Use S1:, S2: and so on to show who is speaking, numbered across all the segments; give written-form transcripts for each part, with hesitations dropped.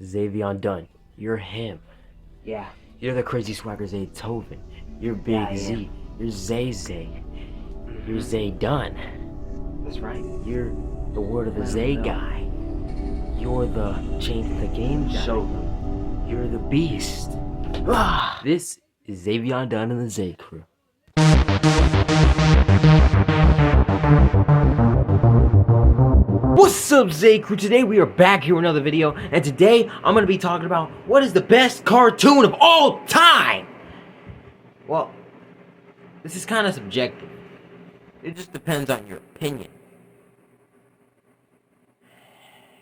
S1: Xavier Dunn. You're him.
S2: Yeah.
S1: You're the crazy swagger Zaytoven. You're Big
S2: Yeah,
S1: Z. You're Zay Zay. You're Zay Dunn.
S2: That's right.
S1: You're the word of the
S2: Let 'em
S1: Zay
S2: know.
S1: guy. You're the change the game guy.
S2: Show them.
S1: You're the beast. This is Xavier Dunn and the Zay crew. What's up, Zay crew? Today we are back here with another video, and today I'm going to be talking about what is the best cartoon of all time. Well, this is kind of subjective. It just depends on your opinion.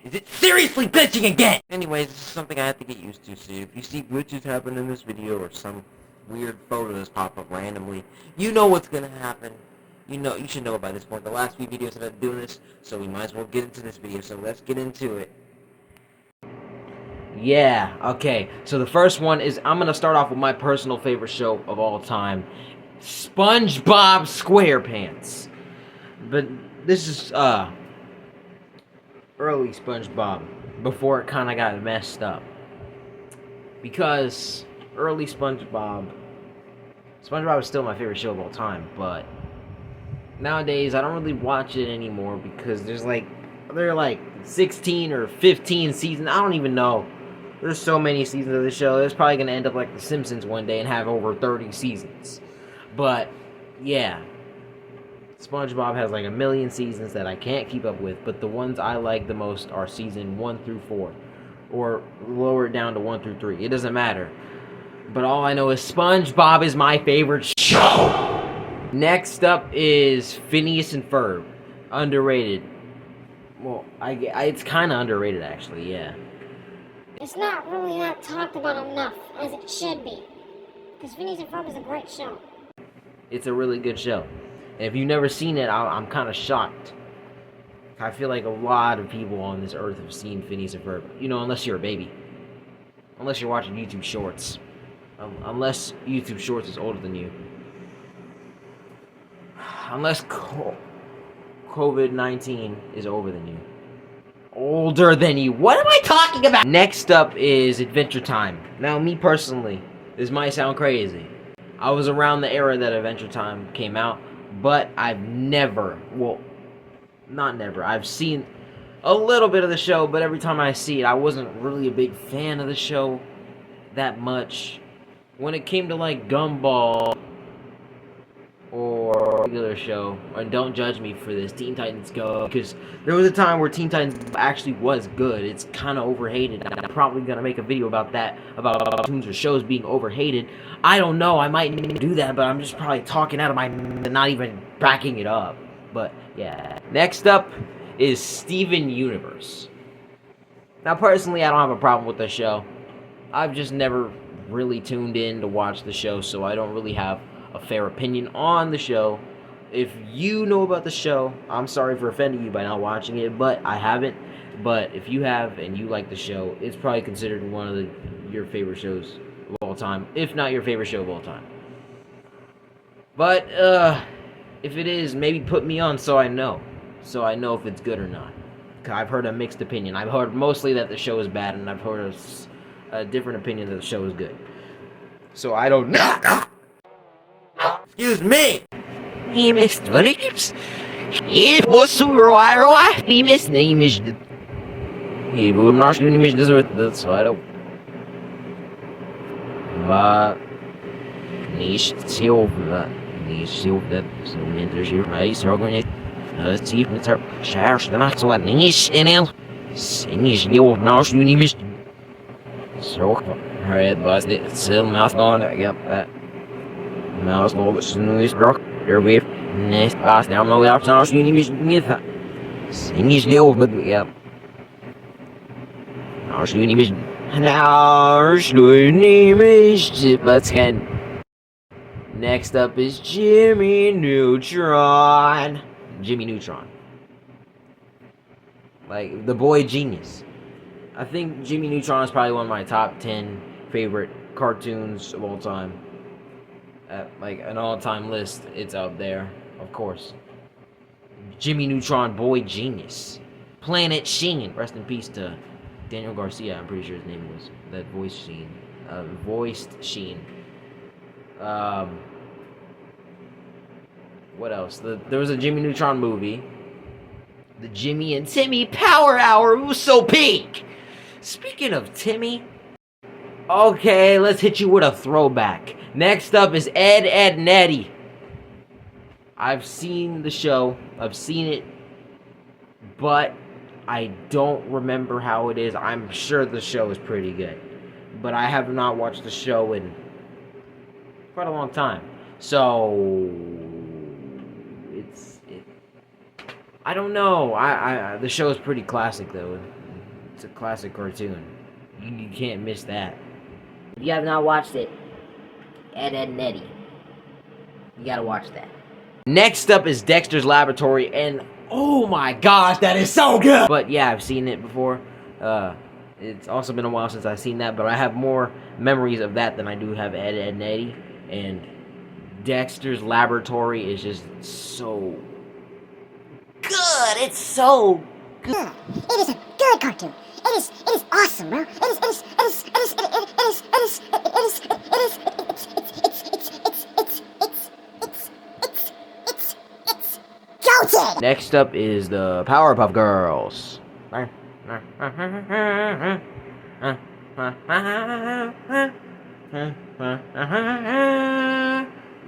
S1: Is it seriously bitching again? Anyways, this is something I have to get used to, so if you see glitches happen in this video or some weird photos pop up randomly, you know what's gonna happen. You should know by this point. The last few videos I've been doing this, so we might as well get into this video, so let's get into it. Yeah, okay, so the first one is, I'm gonna start off with my personal favorite show of all time, SpongeBob SquarePants. But this is, early SpongeBob, before it kind of got messed up. Because early SpongeBob is still my favorite show of all time, but nowadays I don't really watch it anymore because there are like 16 or 15 seasons. I don't even know. There's so many seasons of the show. It's probably gonna end up like The Simpsons one day and have over 30 seasons. But yeah, SpongeBob has like a million seasons that I can't keep up with, but the ones I like the most are season 1 through 4, or lower it down to 1 through 3. It doesn't matter. But all I know is SpongeBob is my favorite show. Next up is Phineas and Ferb. Underrated. Well, it's kind of underrated actually, yeah.
S3: It's not really not talked about enough as it should be. Because Phineas and Ferb is a great show.
S1: It's a really good show. And if you've never seen it, I'm kind of shocked. I feel like a lot of people on this earth have seen Phineas and Ferb. You know, unless you're a baby. Unless you're watching YouTube Shorts. Unless YouTube Shorts is older than you. Unless COVID-19 is over than you. Older than you. What am I talking about? Next up is Adventure Time. Now, me personally, this might sound crazy. I was around the era that Adventure Time came out, but I've never, well, not never, I've seen a little bit of the show, but every time I see it, I wasn't really a big fan of the show that much. When it came to like Gumball or regular show, or don't judge me for this, Teen Titans Go, because there was a time where Teen Titans actually was good. It's kind of overhated. I'm probably gonna make a video about that, about cartoons or shows being overhated. I don't know, I might do that, but I'm just probably talking out of my and not even backing it up. But yeah. Next up is Steven Universe. Now personally, I don't have a problem with the show. I've just never really tuned in to watch the show, so I don't really have a fair opinion on the show. If you know about the show, I'm sorry for offending you by not watching it, but I haven't. But if you have and you like the show, it's probably considered one of your favorite shows of all time, if not your favorite show of all time. But if it is, maybe put me on so I know if it's good or not. I've heard a mixed opinion. I've heard mostly that the show is bad, and I've heard a different opinion that the show is good. So I don't know. Excuse me!
S4: He missed Williams. It was Survivor. He missed name is. He would not shoot him. That's why I don't. Nicht Silver. Nicht Silver. So, there's your face. Organic. Steve, it's her. Shares the max what Nish in him. Sinish, you will not shoot him. So, red bus. It's still mouth on it. Yep, that. Mouse logo snooze rock. There we next pass down the left now. You need to get Sinish, you but yep. Now, you need to. Now, let's get.
S1: Next up is Jimmy Neutron. Jimmy Neutron. Like, the boy genius. I think Jimmy Neutron is probably one of my top 10 favorite cartoons of all time. Like, an all-time list, it's out there, of course. Jimmy Neutron, boy genius. Planet Sheen. Rest in peace to Daniel Garcia, I'm pretty sure his name was. That voiced Sheen. What else? There was a Jimmy Neutron movie. The Jimmy and Timmy Power Hour. It was so peak. Speaking of Timmy, okay, let's hit you with a throwback. Next up is Ed, Edd n Eddy. I've seen the show. I've seen it, but I don't remember how it is. I'm sure the show is pretty good, but I have not watched the show in quite a long time. So I don't know. The show is pretty classic though. It's a classic cartoon. You can't miss that.
S2: If you have not watched it, Ed, Edd n Eddy, you gotta watch that.
S1: Next up is Dexter's Laboratory, and oh my gosh, that is so good! But yeah, I've seen it before. It's also been a while since I've seen that, but I have more memories of that than I do have Ed, Edd n Eddy. And Dexter's Laboratory is just so good. It's so good.
S3: It is a good cartoon. It is awesome, bro. It's jolted.
S1: Next up is the Powerpuff Girls.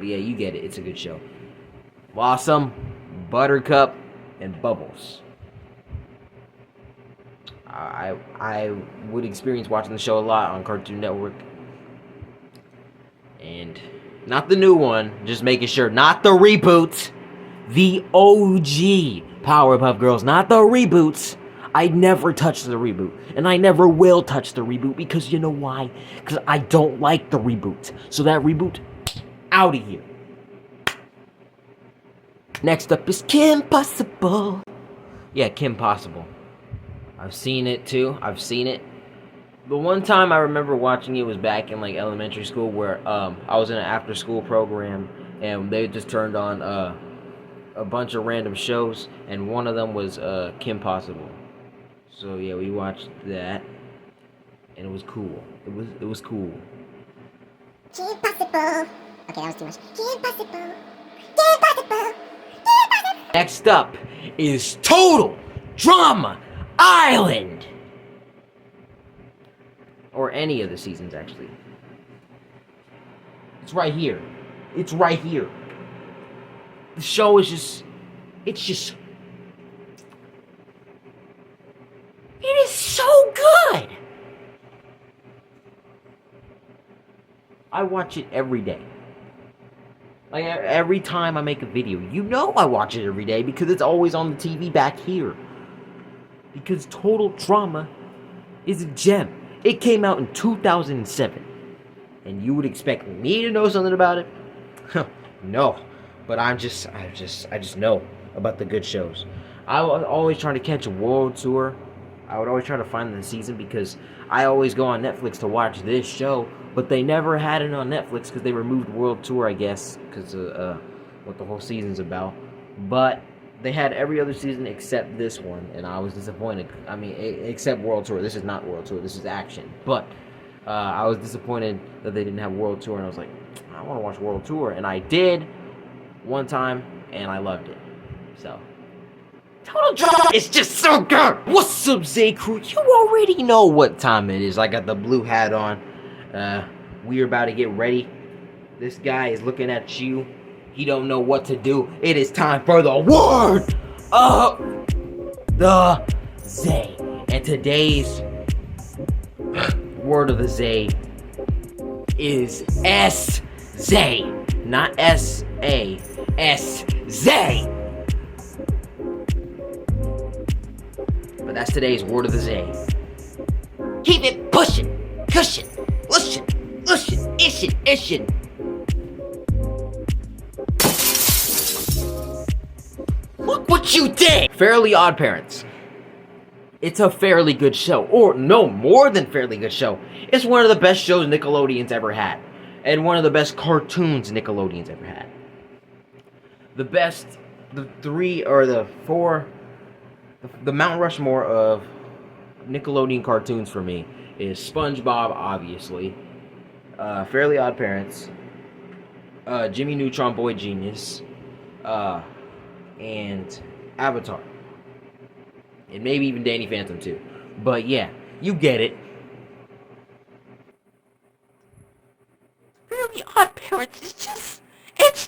S1: Yeah, you get it. It's a good show. Blossom, Buttercup, and Bubbles. I would experience watching the show a lot on Cartoon Network. And not the new one, just making sure, not the reboots. The OG Powerpuff Girls, not the reboots. I never touched the reboot, and I never will touch the reboot, because you know why? Because I don't like the reboot. So that reboot, out of here. Next up is Kim Possible. Yeah, Kim Possible. I've seen it too. I've seen it. The one time I remember watching it was back in like elementary school, where I was in an after-school program, and they just turned on a bunch of random shows, and one of them was Kim Possible. So yeah, we watched that, and it was cool. It was cool.
S3: Kim Possible. Okay, that was too much. Kim Possible. Kim Possible. Kim Possible.
S1: Next up is Total Drama Island, or any of the seasons actually. It's right here. It's right here. The show is just, it is so good. I watch it every day. Like every time I make a video, you know I watch it every day because it's always on the TV back here. Because Total Drama is a gem. It came out in 2007. And you would expect me to know something about it? No. But I just know about the good shows. I was always trying to catch a world tour. I would always try to find the season because I always go on Netflix to watch this show, but they never had it on Netflix because they removed World Tour, I guess, because of what the whole season's about. But they had every other season except this one, and I was disappointed. I mean, except World Tour. This is not World Tour. This is Action. But I was disappointed that they didn't have World Tour, and I was like, I want to watch World Tour, and I did one time, and I loved it. So Total Drama is just so good. What's up, Z Crew? You already know what time it is. I got the blue hat on. We're about to get ready. This guy is looking at you. He don't know what to do. It is time for the word of the Z. And today's word of the Z is S-Z. Not S-A. S-Z. But that's today's word of the Z. Keep it pushing, cushion, lushin', lushin', ishin', ishin'. Look what you did! Fairly Odd Parents. It's a fairly good show, or no, more than fairly good show. It's one of the best shows Nickelodeon's ever had, and one of the best cartoons Nickelodeon's ever had. The best, the three or the four, the Mount Rushmore of Nickelodeon cartoons for me is SpongeBob, obviously, Fairly Odd Parents, Jimmy Neutron Boy Genius, and Avatar. And maybe even Danny Phantom too. But yeah, you get it.
S4: Fairly Odd Parents, it's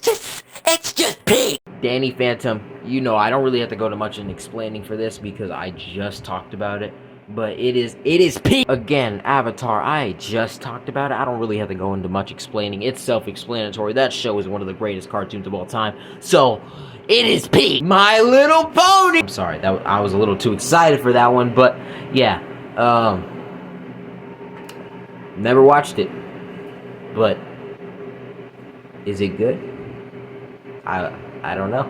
S4: just pig.
S1: Danny Phantom, you know, I don't really have to go to much in explaining for this because I just talked about it. But it is peak. Again, Avatar, I just talked about it. I don't really have to go into much explaining. It's self-explanatory. That show is one of the greatest cartoons of all time. So, it is peak. My Little Pony. I'm sorry, I was a little too excited for that one, but yeah. Never watched it. But is it good? I don't know.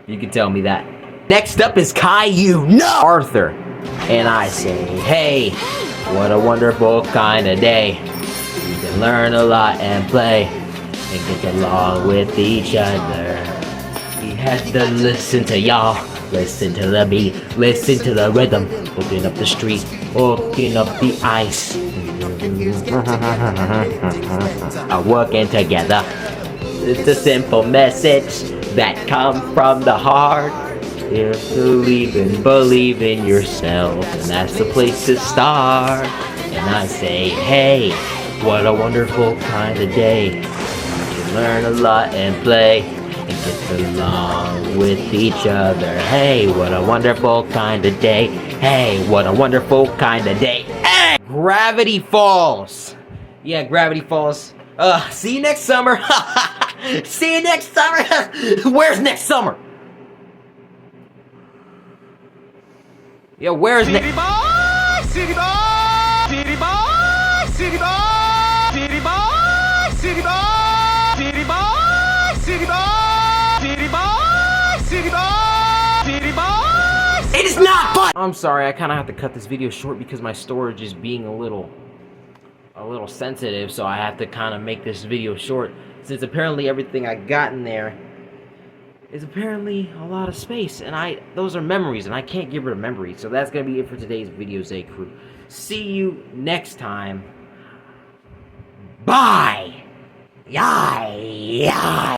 S1: You can tell me that. Next up is Caillou. No! Arthur. And I say, hey, what a wonderful kind of day. You can learn a lot and play and get along with each other. He has to listen to y'all. Listen to the beat. Listen to the rhythm. Open up the street. Open up the ice. Are working together. It's a simple message that comes from the heart. If you believe in yourself, and that's the place to start. And I say, hey, what a wonderful kind of day. You can learn a lot and play and get along with each other. Hey, what a wonderful kind of day. Hey, what a wonderful kind of day. Hey! Gravity Falls. Yeah, Gravity Falls. See you next summer. See you next summer. Where's next summer? Yeah, where's next?
S5: City boy, city boy, city boy, city boy, city boy, city boy, city boy, city boy, city boy, city boy, city boy.
S1: It is not fun. I'm sorry, I kind of have to cut this video short because my storage is being a little sensitive, so I have to kind of make this video short since apparently everything I got in there is apparently a lot of space, and those are memories, and I can't get rid of memories. So that's gonna be it for today's video, Zay Crew. See you next time. Bye. Yai.